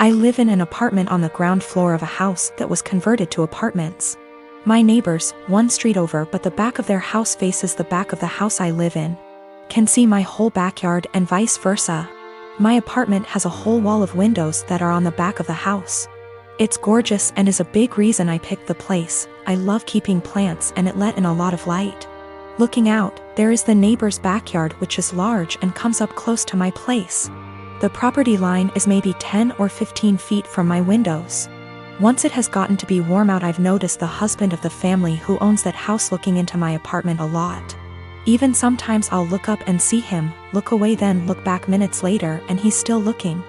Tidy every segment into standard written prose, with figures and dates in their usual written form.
I live in an apartment on the ground floor of a house that was converted to apartments. My neighbors, one street over but the back of their house faces the back of the house I live in, can see my whole backyard and vice versa. My apartment has a whole wall of windows that are on the back of the house. It's gorgeous and is a big reason I picked the place. I love keeping plants and it let in a lot of light. Looking out, there is the neighbor's backyard which is large and comes up close to my place. The property line is maybe 10 or 15 feet from my windows. Once it has gotten to be warm out, I've noticed the husband of the family who owns that house looking into my apartment a lot. Even sometimes I'll look up and see him, look away then look back minutes later and he's still looking.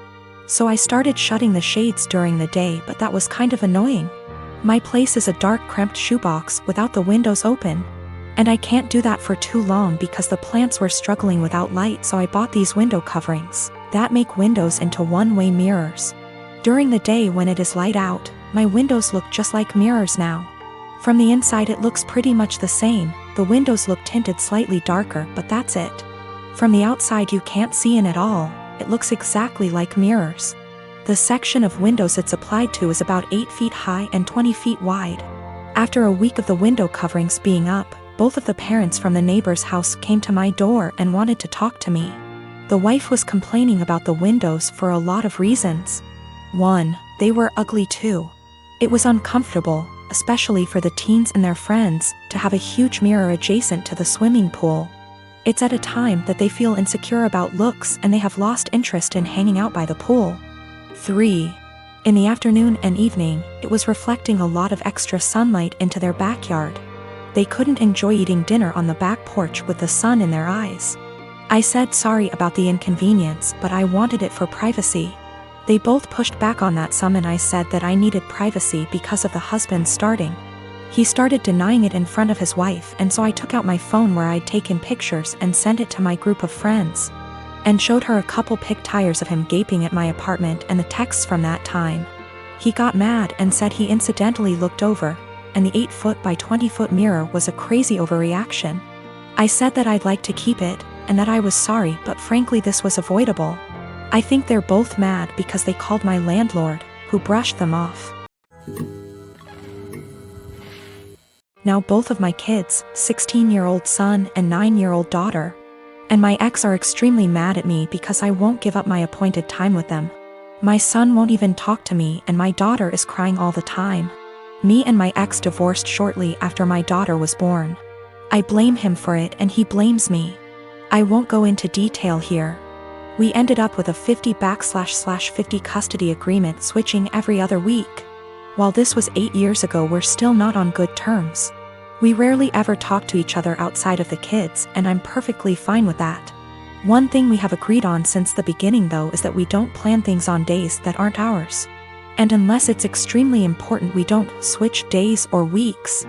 So I started shutting the shades during the day, but that was kind of annoying. My place is a dark cramped shoebox without the windows open. And I can't do that for too long because the plants were struggling without light, so I bought these window coverings that make windows into one-way mirrors. During the day when it is light out, my windows look just like mirrors now. From the inside it looks pretty much the same, the windows look tinted slightly darker but that's it. From the outside you can't see in at all, it looks exactly like mirrors. The section of windows it's applied to is about 8 feet high and 20 feet wide. After a week of the window coverings being up, both of the parents from the neighbor's house came to my door and wanted to talk to me. The wife was complaining about the windows for a lot of reasons. 1, they were ugly too. It was uncomfortable, especially for the teens and their friends, to have a huge mirror adjacent to the swimming pool. It's at a time that they feel insecure about looks and they have lost interest in hanging out by the pool. 3. In the afternoon and evening, it was reflecting a lot of extra sunlight into their backyard. They couldn't enjoy eating dinner on the back porch with the sun in their eyes. I said sorry about the inconvenience, but I wanted it for privacy. They both pushed back on that some and I said that I needed privacy because of the husband starting. He started denying it in front of his wife, and so I took out my phone where I'd taken pictures and sent it to my group of friends. And showed her a couple pic tires of him gaping at my apartment and the texts from that time. He got mad and said he incidentally looked over, and the 8-foot by 20-foot mirror was a crazy overreaction. I said that I'd like to keep it, and that I was sorry, but frankly this was avoidable. I think they're both mad because they called my landlord, who brushed them off. Now both of my kids, 16-year-old son and 9-year-old daughter, and my ex are extremely mad at me because I won't give up my appointed time with them. My son won't even talk to me and my daughter is crying all the time. Me and my ex divorced shortly after my daughter was born. I blame him for it and he blames me. I won't go into detail here. We ended up with a 50/50 custody agreement, switching every other week. While this was 8 years ago, we're still not on good terms. We rarely ever talk to each other outside of the kids, and I'm perfectly fine with that. One thing we have agreed on since the beginning though is that we don't plan things on days that aren't ours. And unless it's extremely important, we don't switch days or weeks.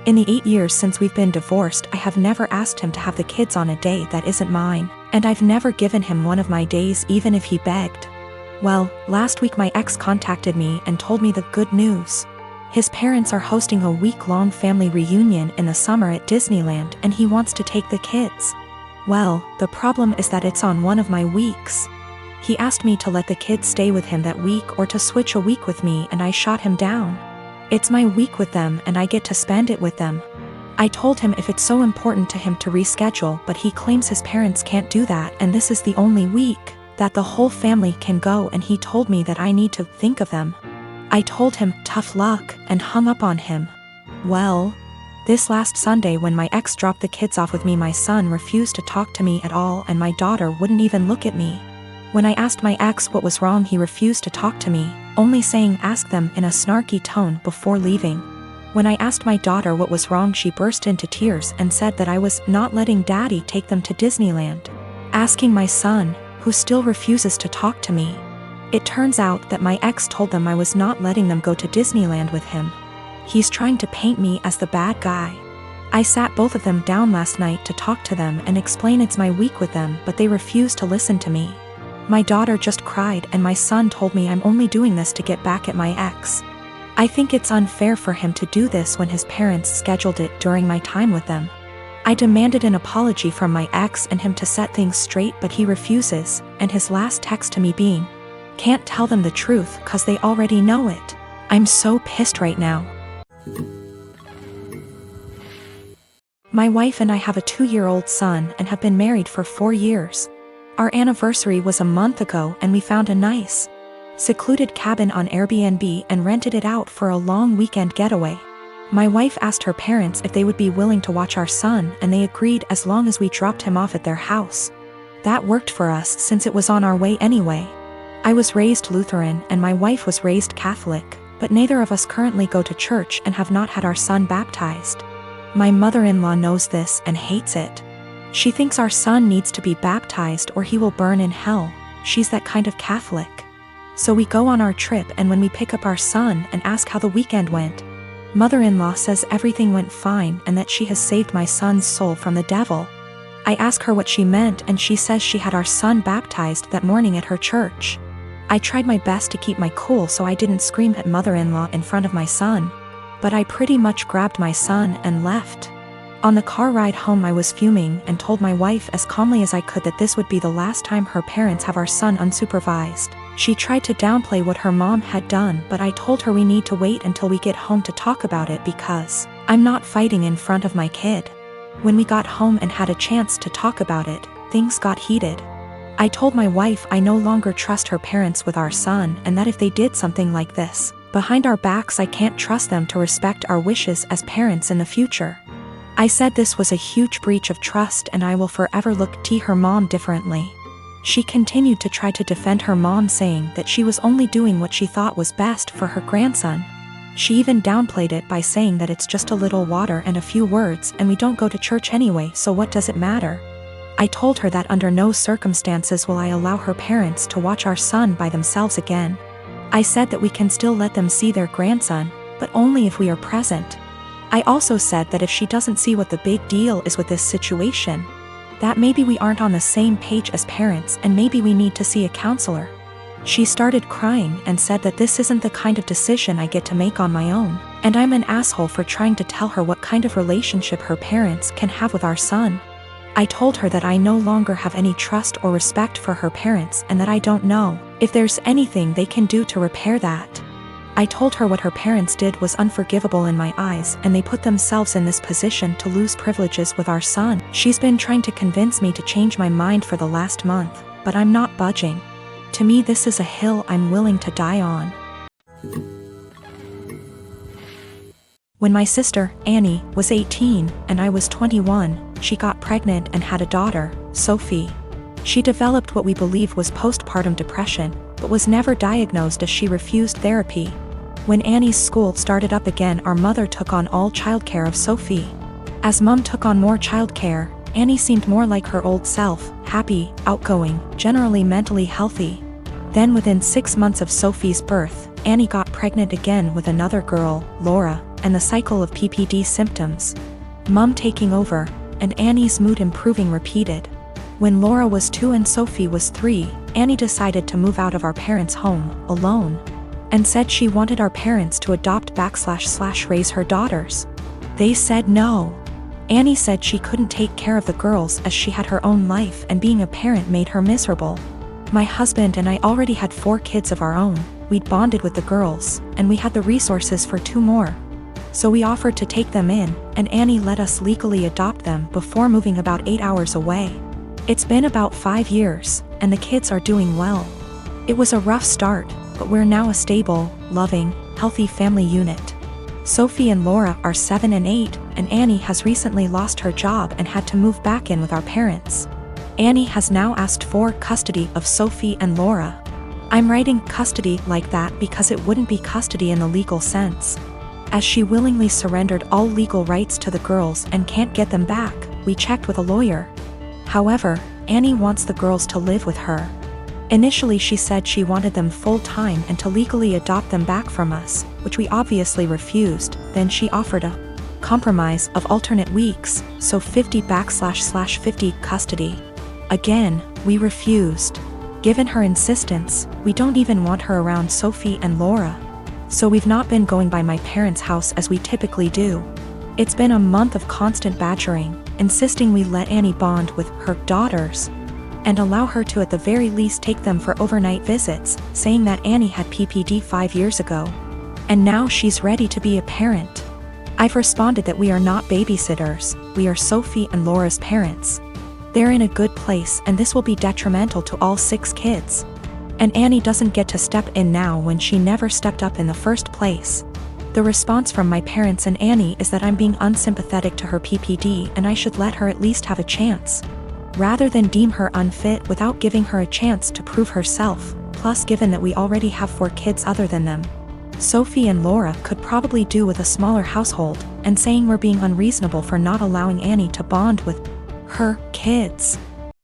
In the 8 years since we've been divorced, I have never asked him to have the kids on a day that isn't mine, and I've never given him one of my days even if he begged. Well, last week my ex contacted me and told me the good news. His parents are hosting a week-long family reunion in the summer at Disneyland and he wants to take the kids. Well, the problem is that it's on one of my weeks. He asked me to let the kids stay with him that week or to switch a week with me, and I shot him down. It's my week with them and I get to spend it with them. I told him if it's so important to him to reschedule, but he claims his parents can't do that and this is the only week that the whole family can go, and he told me that I need to think of them. I told him tough luck and hung up on him. Well, this last Sunday when my ex dropped the kids off with me, my son refused to talk to me at all and my daughter wouldn't even look at me. When I asked my ex what was wrong, he refused to talk to me, only saying ask them in a snarky tone before leaving. When I asked my daughter what was wrong, she burst into tears and said that I was not letting daddy take them to Disneyland. Asking my son, who still refuses to talk to me. It turns out that my ex told them I was not letting them go to Disneyland with him. He's trying to paint me as the bad guy. I sat both of them down last night to talk to them and explain it's my week with them, but they refused to listen to me. My daughter just cried and my son told me I'm only doing this to get back at my ex. I think it's unfair for him to do this when his parents scheduled it during my time with them. I demanded an apology from my ex and him to set things straight, but he refuses, and his last text to me being, Can't tell them the truth cause they already know it. I'm so pissed right now. My wife and I have a 2-year-old son and have been married for 4 years. Our anniversary was a month ago and we found a nice, secluded cabin on Airbnb and rented it out for a long weekend getaway. My wife asked her parents if they would be willing to watch our son and they agreed as long as we dropped him off at their house. That worked for us since it was on our way anyway. I was raised Lutheran and my wife was raised Catholic, but neither of us currently go to church and have not had our son baptized. My mother-in-law knows this and hates it. She thinks our son needs to be baptized or he will burn in hell. She's that kind of Catholic. So we go on our trip and when we pick up our son and ask how the weekend went, mother-in-law says everything went fine and that she has saved my son's soul from the devil. I ask her what she meant and she says she had our son baptized that morning at her church. I tried my best to keep my cool so I didn't scream at mother-in-law in front of my son, but I pretty much grabbed my son and left. On the car ride home I was fuming and told my wife as calmly as I could that this would be the last time her parents have our son unsupervised. She tried to downplay what her mom had done, but I told her we need to wait until we get home to talk about it because I'm not fighting in front of my kid. When we got home and had a chance to talk about it, things got heated. I told my wife I no longer trust her parents with our son and that if they did something like this behind our backs I can't trust them to respect our wishes as parents in the future. I said this was a huge breach of trust and I will forever look at her mom differently. She continued to try to defend her mom saying that she was only doing what she thought was best for her grandson. She even downplayed it by saying that it's just a little water and a few words and we don't go to church anyway, so what does it matter? I told her that under no circumstances will I allow her parents to watch our son by themselves again. I said that we can still let them see their grandson, but only if we are present. I also said that if she doesn't see what the big deal is with this situation, that maybe we aren't on the same page as parents and maybe we need to see a counselor. She started crying and said that this isn't the kind of decision I get to make on my own, and I'm an asshole for trying to tell her what kind of relationship her parents can have with our son. I told her that I no longer have any trust or respect for her parents and that I don't know if there's anything they can do to repair that. I told her what her parents did was unforgivable in my eyes and they put themselves in this position to lose privileges with our son. She's been trying to convince me to change my mind for the last month, but I'm not budging. To me this is a hill I'm willing to die on. When my sister, Annie, was 18 and I was 21, she got pregnant and had a daughter, Sophie. She developed what we believe was postpartum depression, but was never diagnosed as she refused therapy. When Annie's school started up again, our mother took on all childcare of Sophie. As Mum took on more childcare, Annie seemed more like her old self, happy, outgoing, generally mentally healthy. Then within 6 months of Sophie's birth, Annie got pregnant again with another girl, Laura, and the cycle of PPD symptoms, Mum taking over, and Annie's mood improving repeated. When Laura was 2 and Sophie was 3, Annie decided to move out of our parents' home, alone, and said she wanted our parents to adopt/raise her daughters. They said no. Annie said she couldn't take care of the girls as she had her own life and being a parent made her miserable. My husband and I already had 4 kids of our own, we'd bonded with the girls, and we had the resources for 2 more. So we offered to take them in, and Annie let us legally adopt them before moving about 8 hours away. It's been about 5 years, and the kids are doing well. It was a rough start, but we're now a stable, loving, healthy family unit. Sophie and Laura are 7 and 8, and Annie has recently lost her job and had to move back in with our parents. Annie has now asked for custody of Sophie and Laura. I'm writing custody like that because it wouldn't be custody in the legal sense. As she willingly surrendered all legal rights to the girls and can't get them back, we checked with a lawyer. However, Annie wants the girls to live with her. Initially she said she wanted them full-time and to legally adopt them back from us, which we obviously refused. Then she offered a compromise of alternate weeks, so 50//50 custody. Again, we refused. Given her insistence, we don't even want her around Sophie and Laura. So we've not been going by my parents' house as we typically do. It's been a month of constant badgering, insisting we let Annie bond with her daughters. and allow her to at the very least take them for overnight visits, saying that Annie had PPD 5 years ago. And now she's ready to be a parent. I've responded that we are not babysitters, we are Sophie and Laura's parents. They're in a good place and this will be detrimental to all 6 kids. And Annie doesn't get to step in now when she never stepped up in the first place. The response from my parents and Annie is that I'm being unsympathetic to her PPD and I should let her at least have a chance, rather than deem her unfit without giving her a chance to prove herself, plus given that we already have 4 kids other than them. Sophie and Laura could probably do with a smaller household, and saying we're being unreasonable for not allowing Annie to bond with her kids.